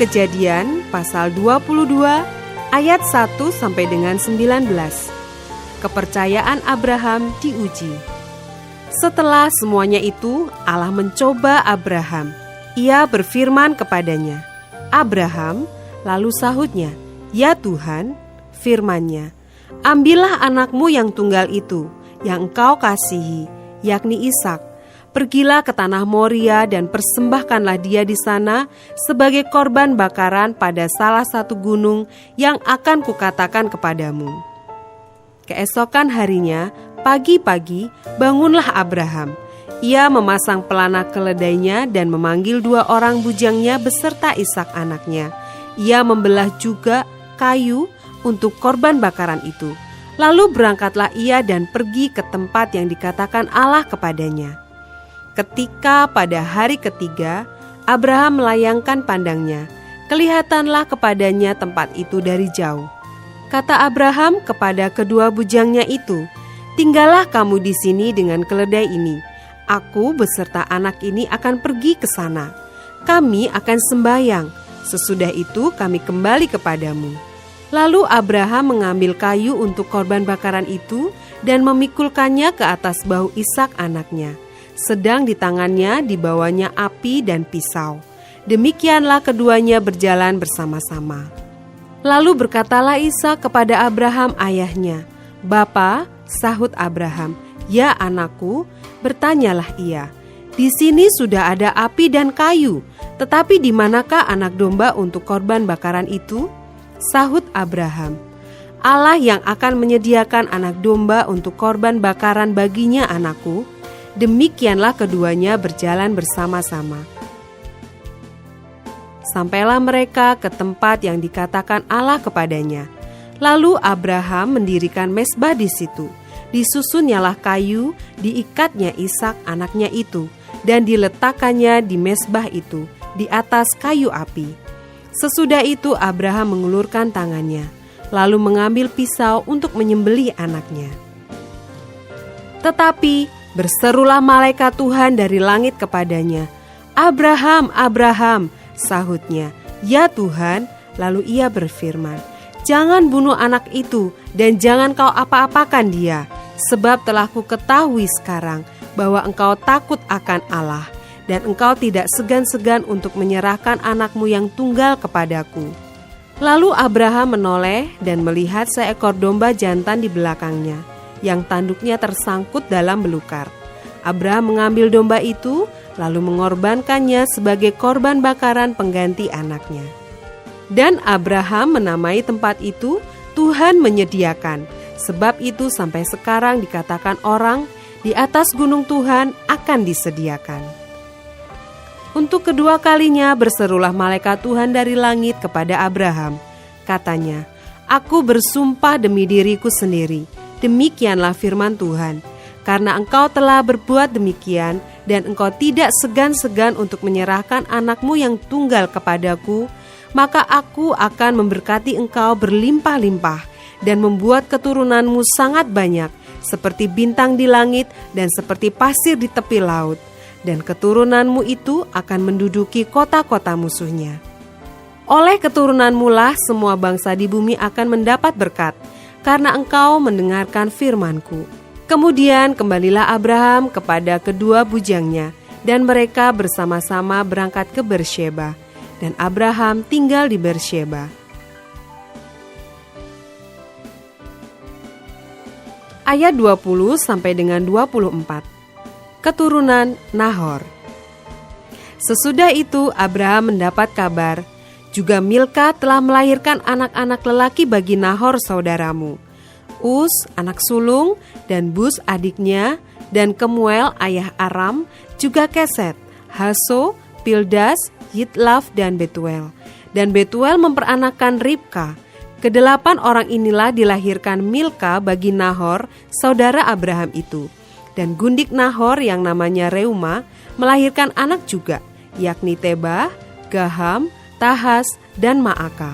Kejadian pasal 22 ayat 1 sampai dengan 19. Kepercayaan Abraham diuji. Setelah semuanya itu, Allah mencoba Abraham. Ia berfirman kepadanya, "Abraham," lalu sahutnya, "Ya Tuhan," firman-Nya, "Ambillah anakmu yang tunggal itu, yang engkau kasihi, yakni Ishak. Pergilah ke tanah Moria dan persembahkanlah dia di sana sebagai korban bakaran pada salah satu gunung yang akan kukatakan kepadamu." Keesokan harinya, pagi-pagi, bangunlah Abraham. Ia memasang pelana keledainya dan memanggil 2 orang bujangnya beserta Ishak anaknya. Ia membelah juga kayu untuk korban bakaran itu. Lalu berangkatlah ia dan pergi ke tempat yang dikatakan Allah kepadanya. Ketika pada hari ketiga, Abraham melayangkan pandangnya, kelihatanlah kepadanya tempat itu dari jauh. Kata Abraham kepada kedua bujangnya itu, "Tinggallah kamu di sini dengan keledai ini. Aku beserta anak ini akan pergi ke sana. Kami akan sembahyang. Sesudah itu kami kembali kepadamu." Lalu Abraham mengambil kayu untuk korban bakaran itu dan memikulkannya ke atas bahu Ishak anaknya. Sedang di tangannya dibawanya api dan pisau. Demikianlah keduanya berjalan bersama-sama. Lalu berkatalah Ishak kepada Abraham ayahnya, "Bapa," sahut Abraham. "Ya anakku," bertanyalah ia, "di sini sudah ada api dan kayu, tetapi di manakah anak domba untuk korban bakaran itu?" Sahut Abraham, "Allah yang akan menyediakan anak domba untuk korban bakaran baginya anakku." Demikianlah keduanya berjalan bersama-sama. Sampailah mereka ke tempat yang dikatakan Allah kepadanya. Lalu Abraham mendirikan mezbah di situ. Disusunnyalah kayu, diikatnya Ishak anaknya itu, dan diletakkannya di mezbah itu, di atas kayu api. Sesudah itu Abraham mengulurkan tangannya, lalu mengambil pisau untuk menyembelih anaknya. Tetapi berserulah malaikat Tuhan dari langit kepadanya, "Abraham, Abraham," sahutnya, "Ya Tuhan." Lalu ia berfirman, "Jangan bunuh anak itu dan jangan kau apa-apakan dia, sebab telah ku ketahui sekarang bahwa engkau takut akan Allah dan engkau tidak segan-segan untuk menyerahkan anakmu yang tunggal kepadaku." Lalu Abraham menoleh dan melihat seekor domba jantan di belakangnya, yang tanduknya tersangkut dalam belukar. Abraham mengambil domba itu, lalu mengorbankannya sebagai korban bakaran pengganti anaknya. Dan Abraham menamai tempat itu, "Tuhan menyediakan." Sebab itu sampai sekarang dikatakan orang, di atas gunung Tuhan akan disediakan. Untuk kedua kalinya berserulah malaikat Tuhan dari langit kepada Abraham. Katanya, "Aku bersumpah demi diriku sendiri, demikianlah firman Tuhan, karena engkau telah berbuat demikian dan engkau tidak segan-segan untuk menyerahkan anakmu yang tunggal kepadaku, maka aku akan memberkati engkau berlimpah-limpah dan membuat keturunanmu sangat banyak, seperti bintang di langit dan seperti pasir di tepi laut, dan keturunanmu itu akan menduduki kota-kota musuhnya. Oleh keturunanmu lah semua bangsa di bumi akan mendapat berkat, karena engkau mendengarkan firman-Ku." Kemudian kembalilah Abraham kepada kedua bujangnya, dan mereka bersama-sama berangkat ke Bersyeba, dan Abraham tinggal di Bersyeba. Ayat 20 sampai dengan 24. Keturunan Nahor. Sesudah itu Abraham mendapat kabar, juga Milka telah melahirkan anak-anak lelaki bagi Nahor saudaramu, Us anak sulung, dan Bus adiknya, dan Kemuel ayah Aram, juga Keset, Haso, Pildas, Yitlaf, dan Betuel. Dan Betuel memperanakkan Ribka. Kedelapan orang inilah dilahirkan Milka bagi Nahor, saudara Abraham itu. Dan gundik Nahor yang namanya Reuma melahirkan anak juga, yakni Tebah, Gaham, Tahas, dan Maaka.